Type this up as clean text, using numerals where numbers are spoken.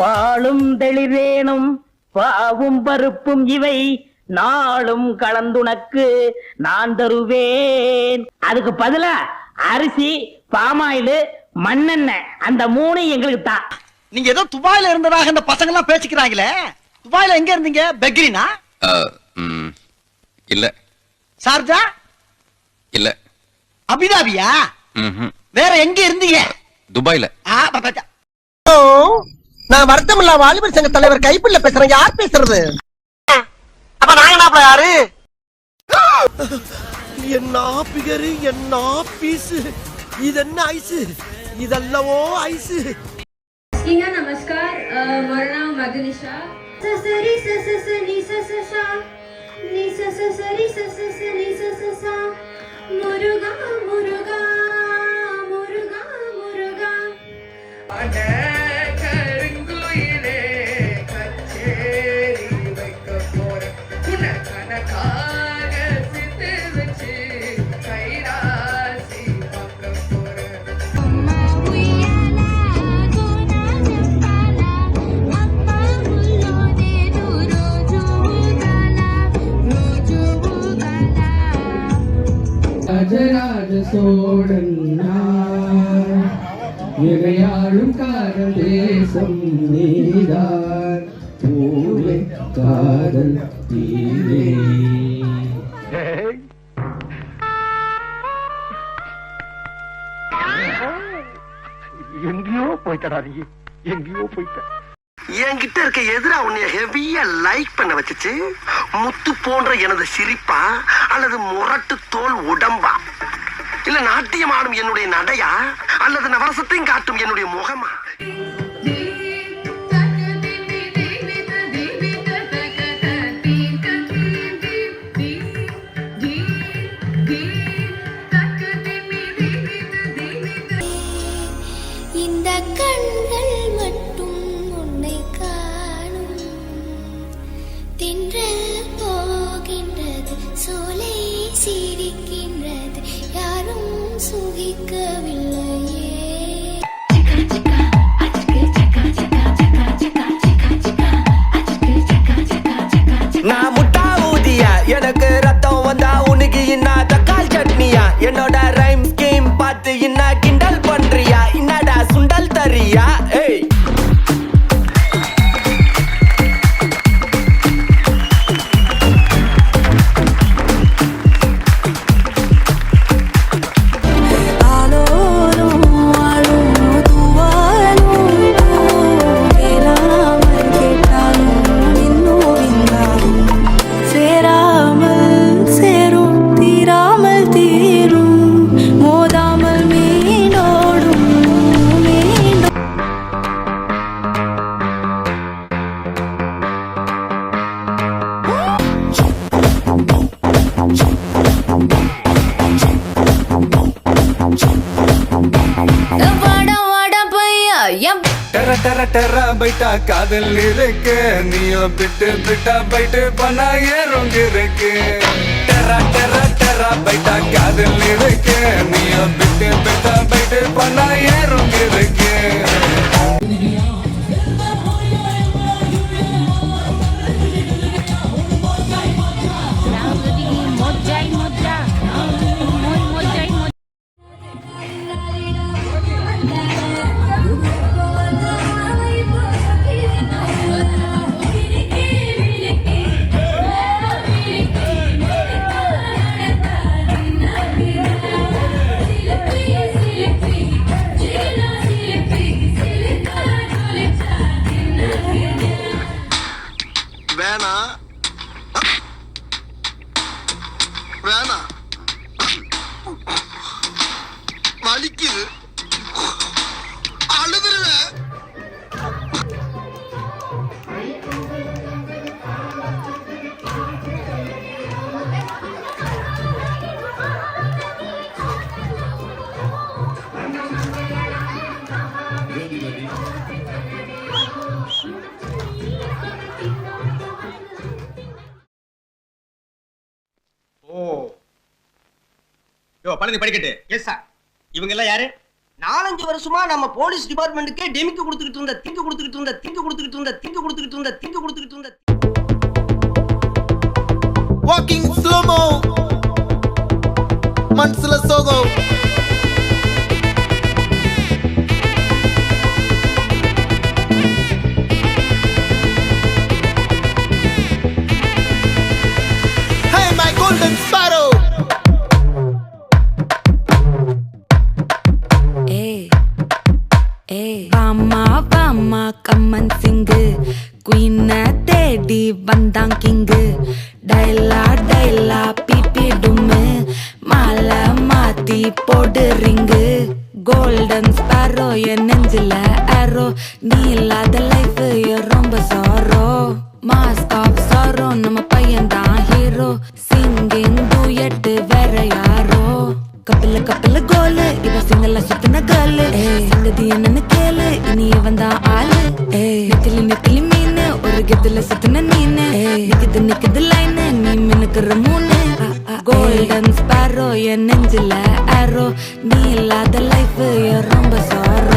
பாலும் தெளிவேனும் பாவும் பருப்பும் இவை நாளும் கலந்துனக்கு நான் தருவேன். அதுக்கு பதிலா அரிசி, பாமாயில், மண்ணெண்ணெய் அந்த மூணு எங்களுக்கு தான். நீங்க ஏதோ துபாயில இருந்ததாக இந்த பசங்க எல்லாம் பேசிக்கிறாங்களே, துபாயில எங்க இருந்தீங்க? பெக்ரினா? இல்ல. சார்ஜா? இல்ல. அபிதாபியா? வேற எங்க இருந்தீங்க? துபாயில. நான் வருத்தமில்லா வாலிபர் சங்க தலைவர் கைப்பிள்ள பேசுறேன். யார் பேசுறது? அப்ப நாங்க யாரு? என்ன பிகரு, என்ன பீஸ், இது என்ன ஐஸ், இதல்லவோ ஐஸ். नमस्कार, मेरा नाम मधुनिशा. ससरी ससनी सससा नी ससरी ससनी सससा मुरुगा मुरुगा मुरुगा मुरुगा अडे करुंगुइले कचेरी வைக்க போற உனக்கனக்காக சித்து வச்சு கைராசி பார்க்க போற. ராஜராஜ சோழன் இறையாளும் காதல் தேசம் நீதான் பூவே காதல் தீவே. எங்கேயோ போயிட்டடா நீ, எங்கேயோ போயிட்ட. என்கிட்ட இருக்க எதிரா உன்னைய ஹெவியா லைக் பண்ண வச்சுச்சு முத்து போன்ற எனது சிரிப்பா, அல்லது முரட்டு தோல் உடம்பா, இல்ல நாட்டியம் ஆடும் என்னுடைய நடையா, அல்லது நவரசத்தையும் காட்டும் என்னுடைய முகமா? இந்த கண்கள் மட்டும் உன்னை காணும். தென்றல் போகின்றது, சோலை சிரிக்கின்றது, யாரும் சுகிக்கவில்லையே. நான் முட்டா ஊதியா, எனக்கு ரத்தம் வந்தா உனக்கு இன்னா தக்காள் சட்னியா, என்னோட ரைம் ஸ்கீம் பார்த்து இன்னா கிண்டல் பண்றியா, என்னடா சுண்டல் தரியா? ஏய் டெர டெர டெர பைட்டா காதல் இருக்கு, நீயோ பிட்டு பிட்டா பைட்டு பண்ணா ஏறுங்க இருக்கு. டெர டெர டெர பைட்டா காதல் இருக்கு, நீயோ பிட்டு பிட்டா பைட்டு பண்ணா ஏறுங்க இருக்கு. வேணா வேணா வலிக்குது, அழுதுருவேன். யோ பழனி படிக்கட்டு. Yes sir. இவங்க எல்லாம் யாரு? 4-5 வருஷமா நம்ம போலீஸ் டிபார்ட்மெண்ட்டுக்கே டெமிக்கு கொடுத்துக்கிட்டு இருந்த திங்கு கொடுத்துக்கிட்டு இருந்த Walking slow-mo Mansala Sogo Hey my golden sparrow Vama come and sing Queen தேடி வந்தான் கிங்கு டைலா பிபி டும்மு மாலை மாத்தி போடு ரிங்கு கோல்டன் ஸ்பாரோ என் நெஞ்சில ஆரோ நீ இல்லாத லைஃப் ரொம்ப சாரோ மாஸ்க் ஆஃப் சாரோ நம்ம பையன் தான் ஹீரோ சிங்கிங் டூயட் வேற யாரோ கப்பில கோலு இவ சிங்கல்ல சுத்தின கேளு சங்கதி என்னன்னு கேளு இனி இவன் தான் ஆளு நிக்கலி மீனு ஒரு கெத்துல சுத்தின நீனு நிக்குது லைனு நீ மினுக்குற மூணு கோல்டன் ஸ்பாரோ என் நெஞ்சில ஆரோ நீ இல்லாத லைஃப் ரொம்ப சாரோ